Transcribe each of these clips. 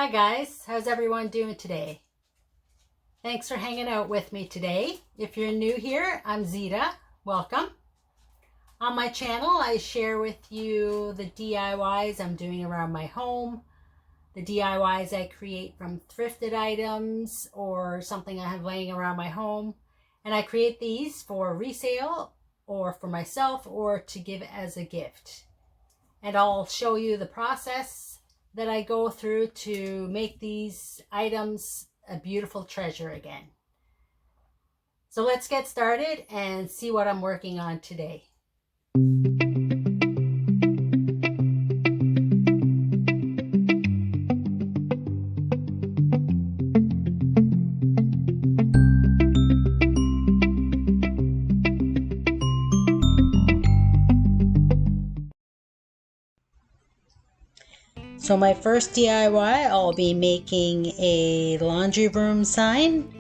Hi guys, how's everyone doing today? Thanks for hanging out with me today. If you're new here, I'm Zita. Welcome. On my channel, I share with you the DIYs I'm doing around my home, the DIYs I create from thrifted items or something I have laying around my home. And I create these for resale or for myself or to give as a gift. And I'll show you the process that I go through to make these items a beautiful treasure again. So let's get started and see what I'm working on today. So my first DIY, I'll be making a laundry room sign.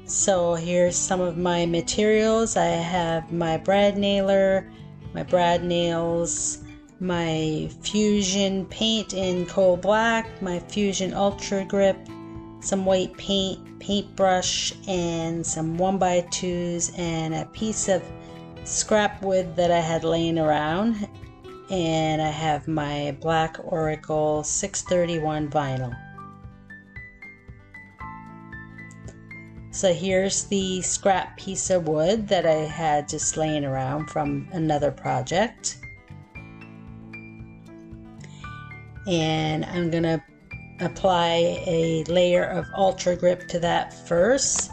So here's some of my materials. I have my brad nailer, my brad nails, my Fusion paint in coal black, my Fusion Ultra Grip, some white paint, paintbrush, and some 1x2s and a piece of scrap wood that I had laying around, and I have my black Oracle 631 vinyl. So here's the scrap piece of wood that I had just laying around from another project, and I'm gonna apply a layer of Ultra Grip to that first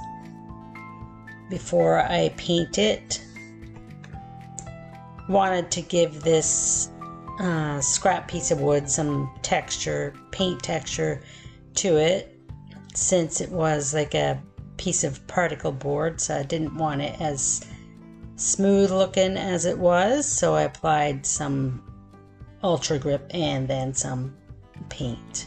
before I paint it. Wanted to give this scrap piece of wood some texture, paint texture to it, since it was like a piece of particle board, so I didn't want it as smooth looking as it was, so I applied some Ultra Grip and then some paint.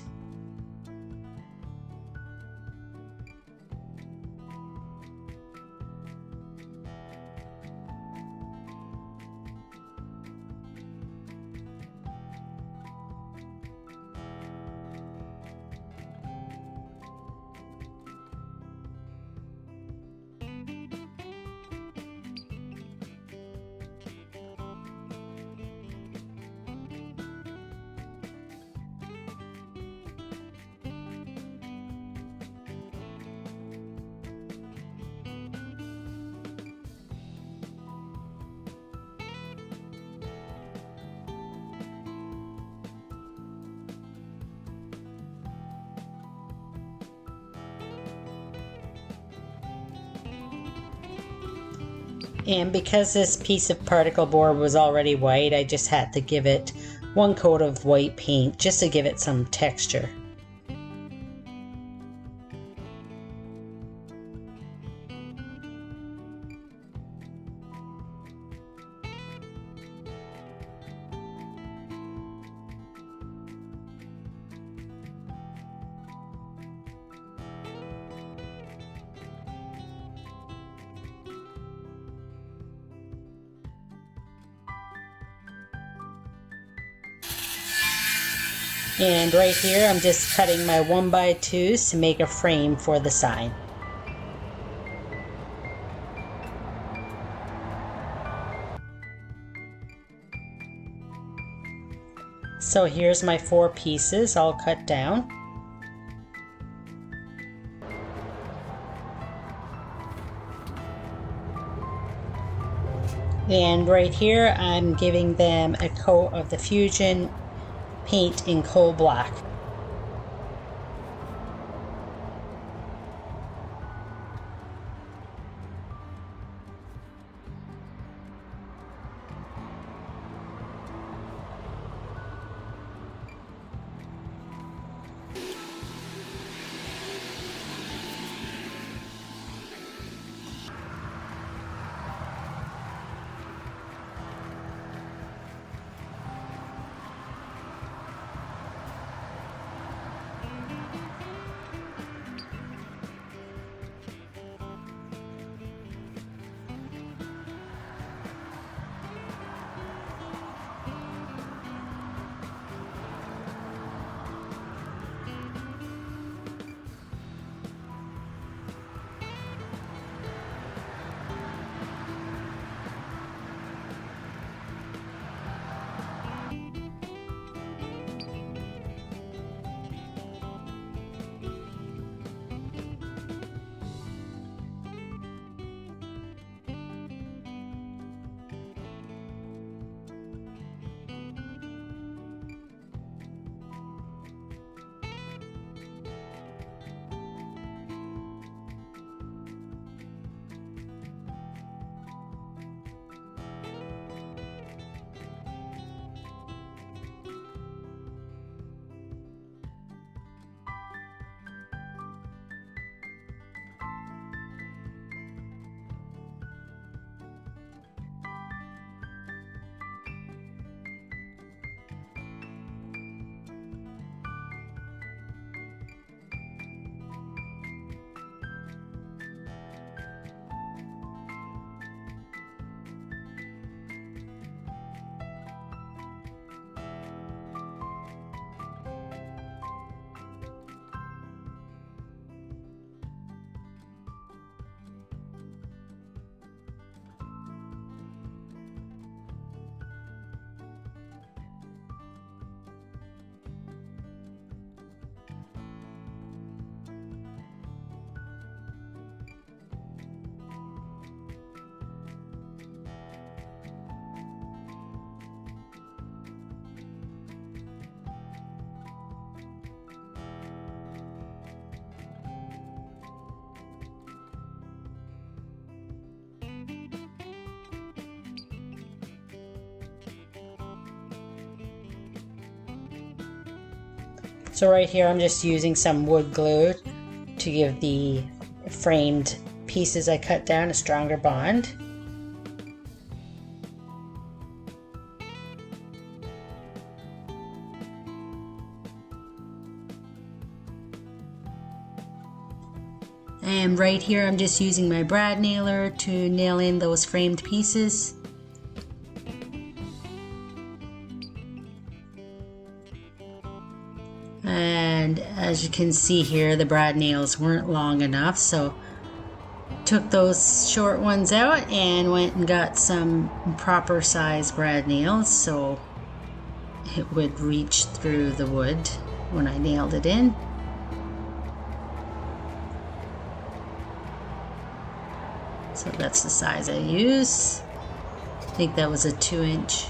And because this piece of particle board was already white, I just had to give it one coat of white paint just to give it some texture. And right here, I'm just cutting my 1x2s to make a frame for the sign. So here's my 4 pieces all cut down. And right here, I'm giving them a coat of the Fusion paint in coal black. So right here I'm just using some wood glue to give the framed pieces I cut down a stronger bond. And right here I'm just using my brad nailer to nail in those framed pieces. And as you can see here, the brad nails weren't long enough, so took those short ones out and went and got some proper size brad nails so it would reach through the wood when I nailed it in. So that's the size I use. I think that was a 2-inch.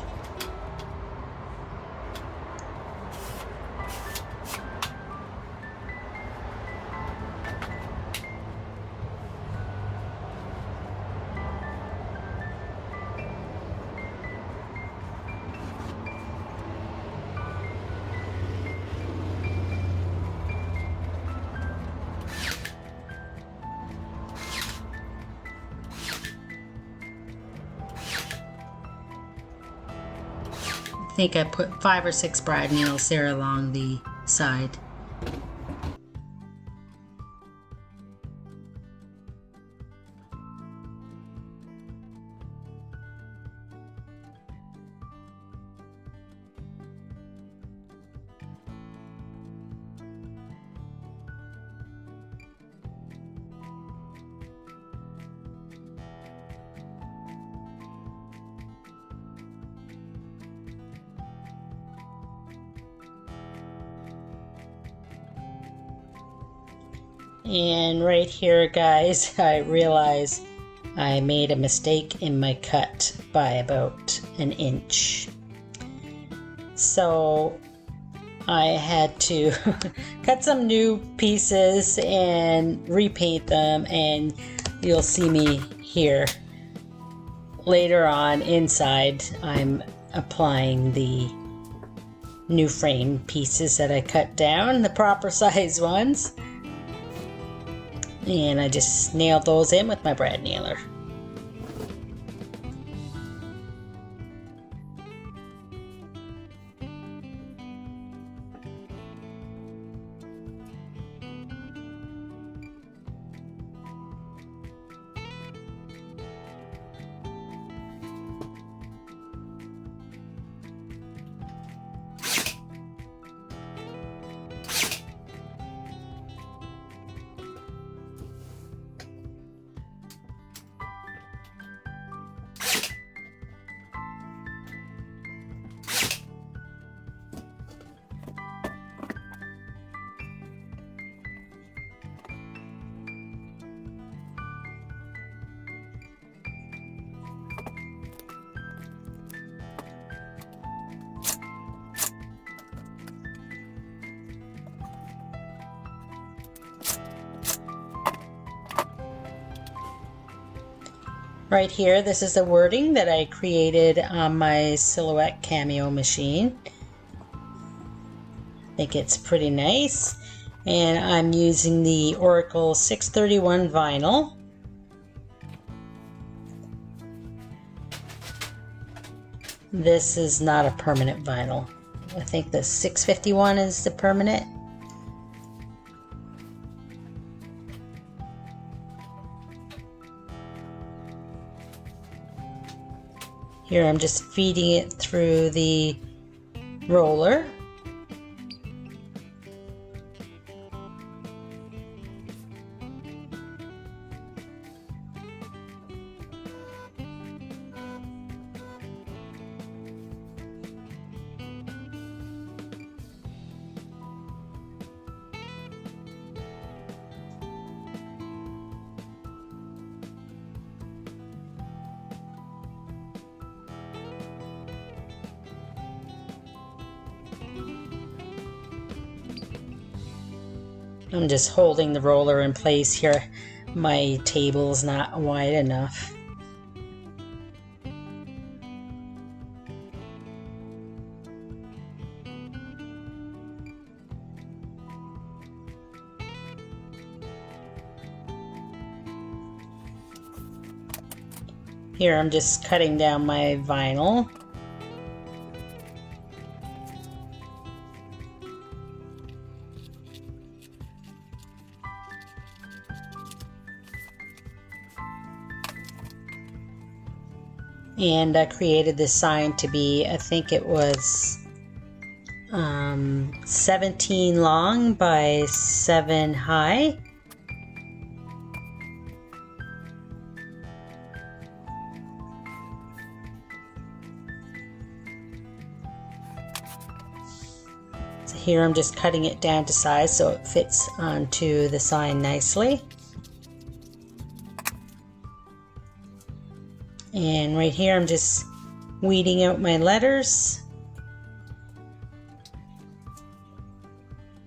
I think I put 5 or 6 brad nails there along the side. And right here, guys, I realize I made a mistake in my cut by about 1 inch. So I had to cut some new pieces and repaint them, and you'll see me here later on inside. I'm applying the new frame pieces that I cut down, the proper size ones. And I just nailed those in with my brad nailer. Right here, this is the wording that I created on my Silhouette Cameo machine. I think it's pretty nice. And I'm using the Oracle 631 vinyl. This is not a permanent vinyl. I think the 651 is the permanent. Here I'm just feeding it through the roller. I'm just holding the roller in place here. My table's not wide enough. Here I'm just cutting down my vinyl. And I created this sign to be, I think it was 17 long by 7 high. So here I'm just cutting it down to size so it fits onto the sign nicely. And right here I'm just weeding out my letters.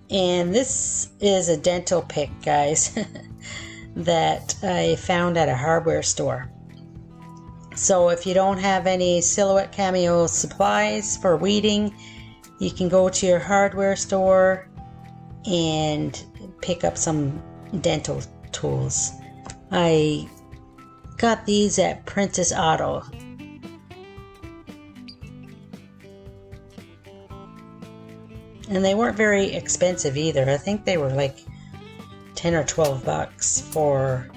And this is a dental pick, guys, that I found at a hardware store. So if you don't have any Silhouette Cameo supplies for weeding, you can go to your hardware store and pick up some dental tools. I got these at Princess Auto. And they weren't very expensive either. I think they were like 10 or 12 bucks for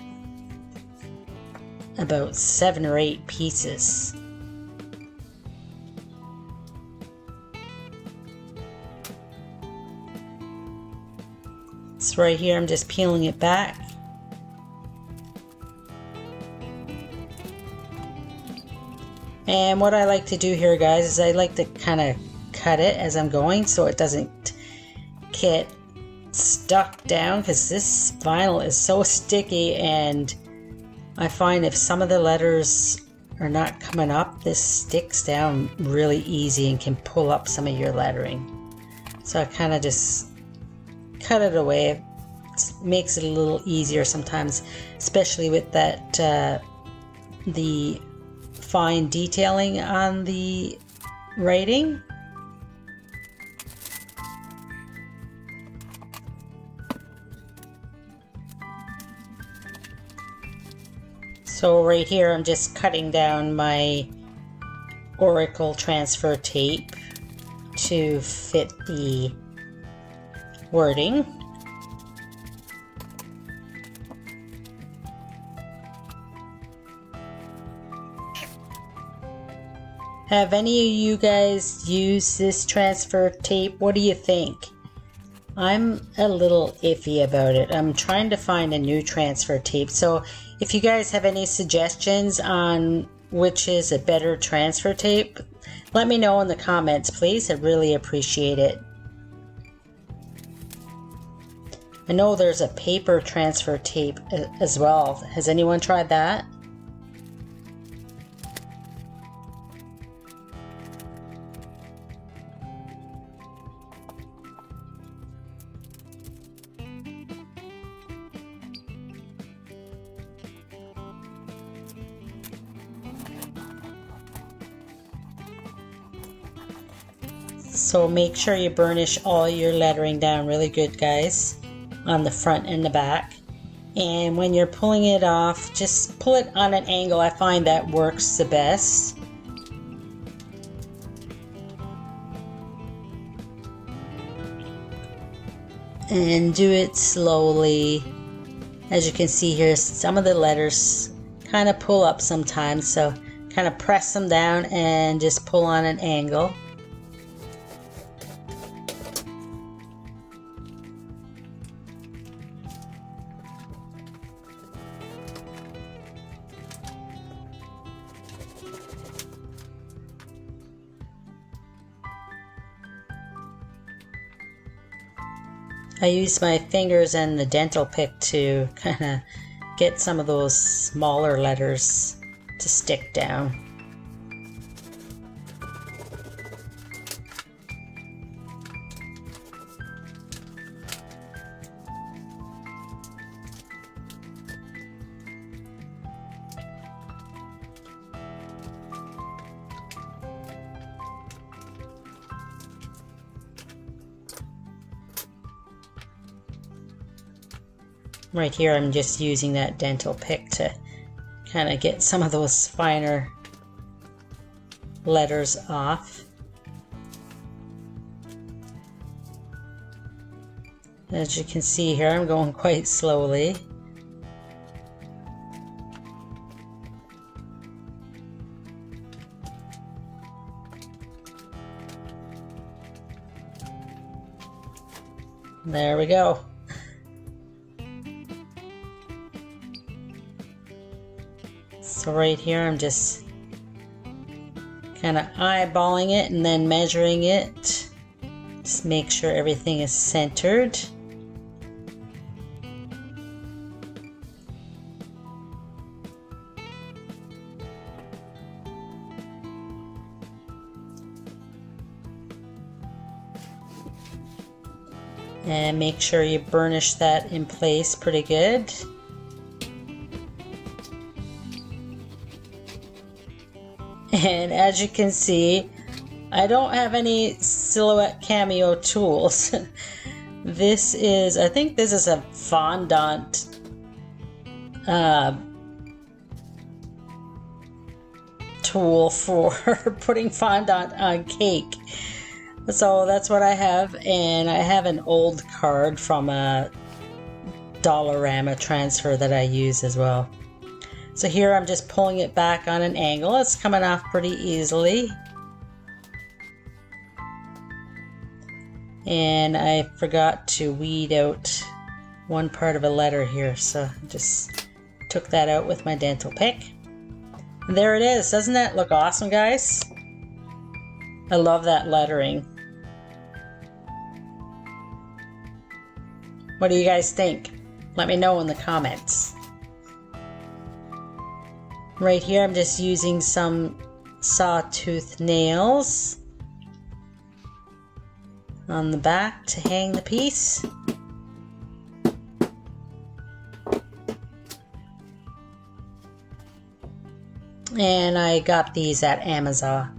about 7 or 8 pieces. So right here I'm just peeling it back. And what I like to do here, guys, is I like to kind of cut it as I'm going so it doesn't get stuck down, because this vinyl is so sticky, and I find if some of the letters are not coming up, this sticks down really easy and can pull up some of your lettering. So I kind of just cut it away. It makes it a little easier sometimes, especially with that the fine detailing on the writing. So right here I'm just cutting down my Oracle transfer tape to fit the wording. Have any of you guys used this transfer tape? What do you think? I'm a little iffy about it. I'm trying to find a new transfer tape. So if you guys have any suggestions on which is a better transfer tape, let me know in the comments, please. I really appreciate it. I know there's a paper transfer tape as well. Has anyone tried that? So make sure you burnish all your lettering down really good, guys, on the front and the back. And when you're pulling it off, just pull it on an angle. I find that works the best. And do it slowly. As you can see here, some of the letters kind of pull up sometimes, so kind of press them down and just pull on an angle. I use my fingers and the dental pick to kind of get some of those smaller letters to stick down. Right here I'm just using that dental pick to kind of get some of those finer letters off. As you can see here, I'm going quite slowly. There we go. So right here, I'm just kind of eyeballing it and then measuring it. Just make sure everything is centered. And make sure you burnish that in place pretty good. And as you can see, I don't have any Silhouette Cameo tools. This is, I think this is a fondant tool for putting fondant on cake. So that's what I have, and I have an old card from a Dollarama transfer that I use as well. So here I'm just pulling it back on an angle. It's coming off pretty easily. And I forgot to weed out one part of a letter here, so I just took that out with my dental pick. And there it is. Doesn't that look awesome, guys? I love that lettering. What do you guys think? Let me know in the comments. Right here I'm just using some sawtooth nails on the back to hang the piece. And I got these at Amazon.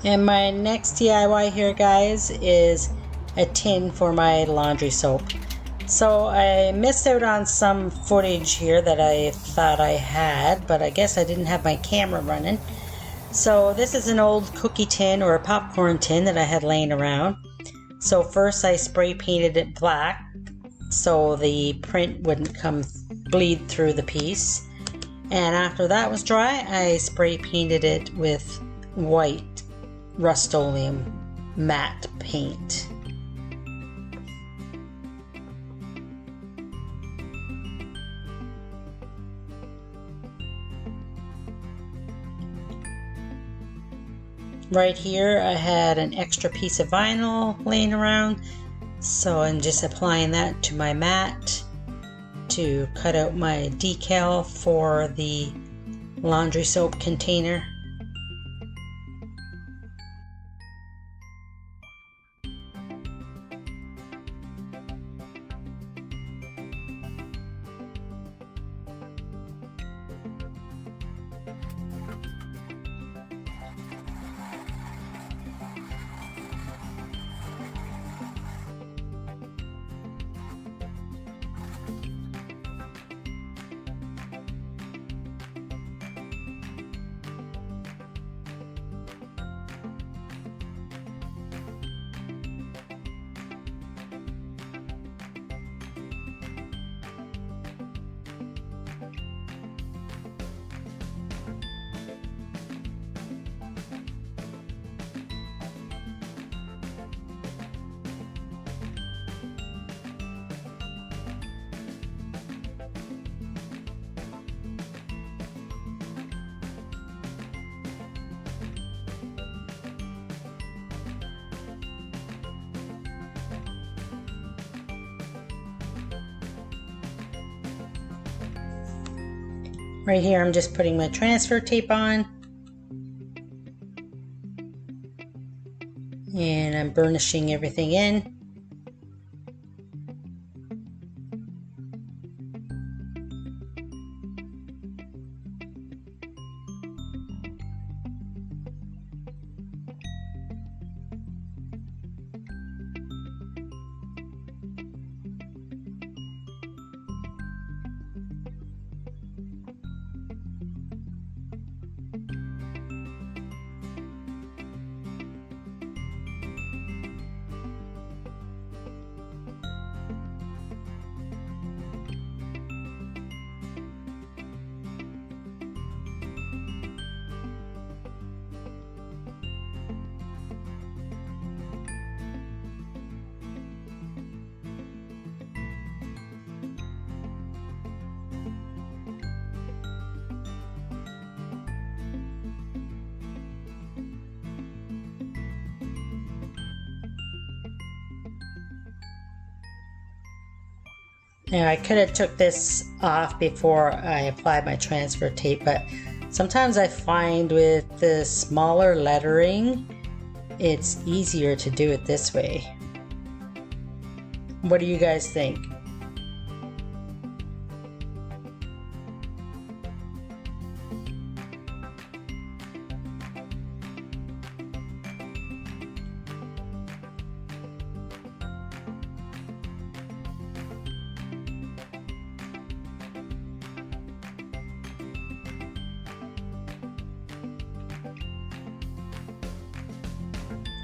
And my next DIY here, guys, is a tin for my laundry soap. So I missed out on some footage here that I thought I had, but I guess I didn't have my camera running. So this is an old cookie tin or a popcorn tin that I had laying around. So first I spray painted it black so the print wouldn't bleed through the piece. And after that was dry, I spray painted it with white Rust-Oleum matte paint. Right here I had an extra piece of vinyl laying around, so I'm just applying that to my mat to cut out my decal for the laundry soap container. Right here I'm just putting my transfer tape on, and I'm burnishing everything in. Now I could have took this off before I applied my transfer tape, but sometimes I find with the smaller lettering, it's easier to do it this way. What do you guys think?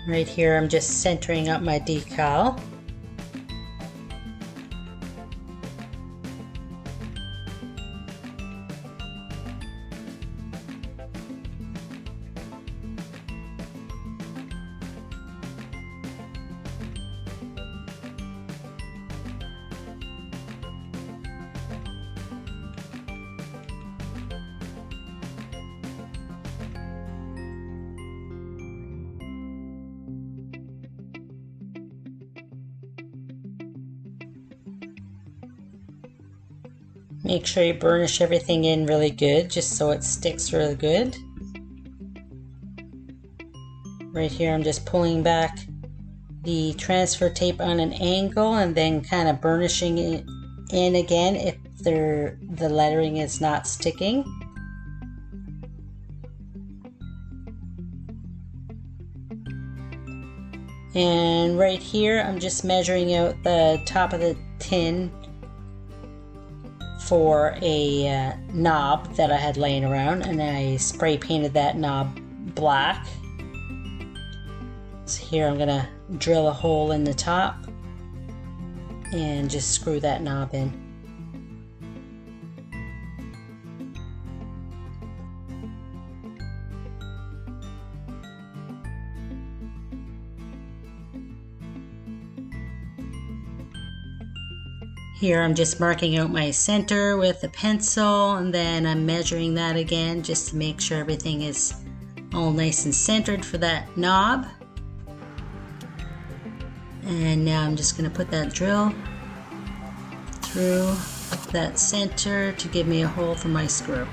Right here, I'm just centering up my decal. Make sure you burnish everything in really good, just so it sticks really good. Right here, I'm just pulling back the transfer tape on an angle and then kind of burnishing it in again if the lettering is not sticking. And right here, I'm just measuring out the top of the tin for a knob that I had laying around, and I spray painted that knob black. So here I'm gonna drill a hole in the top and just screw that knob in. Here I'm just marking out my center with a pencil, and then I'm measuring that again just to make sure everything is all nice and centered for that knob. And now I'm just going to put that drill through that center to give me a hole for my screw.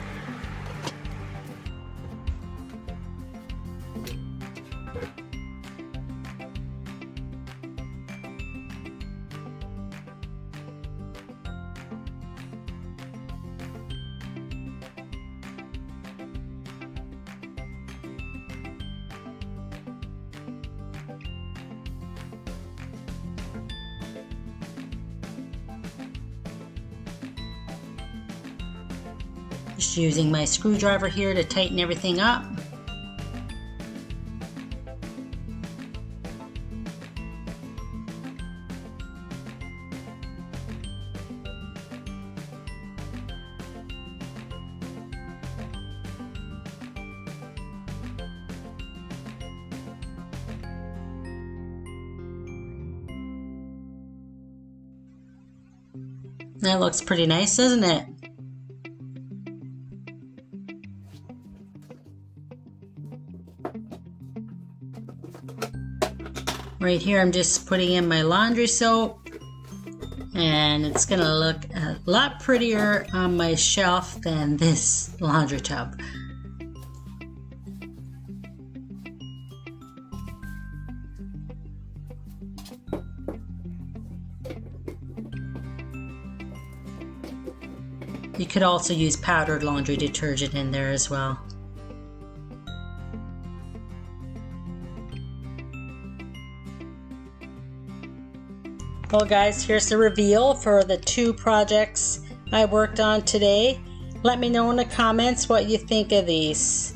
Just using my screwdriver here to tighten everything up. That looks pretty nice, doesn't it? Right here I'm just putting in my laundry soap, and it's gonna look a lot prettier on my shelf than this laundry tub. You could also use powdered laundry detergent in there as well. Well guys, here's the reveal for the 2 projects I worked on today. Let me know in the comments what you think of these.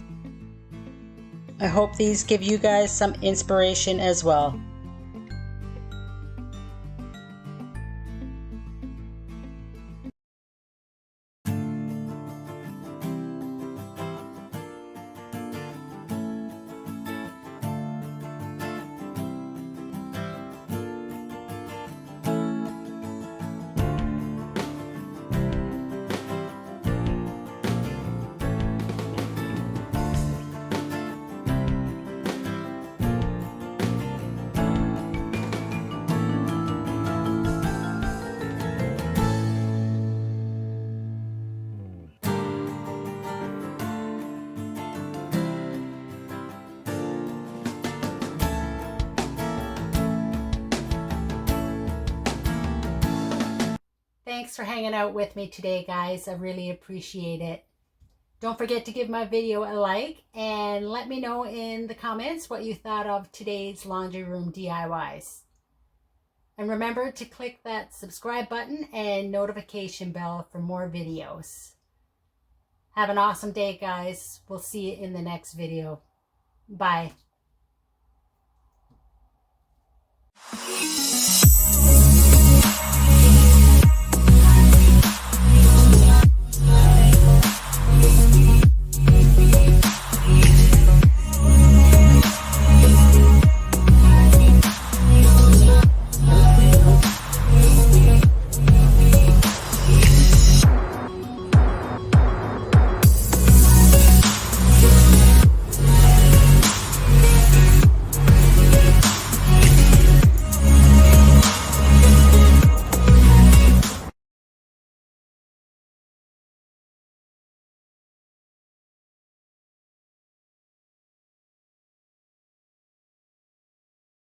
I hope these give you guys some inspiration as well. Thanks for hanging out with me today, guys. I really appreciate it. Don't forget to give my video a like and let me know in the comments what you thought of today's laundry room DIYs. And remember to click that subscribe button and notification bell for more videos. Have an awesome day, guys. We'll see you in the next video. Bye.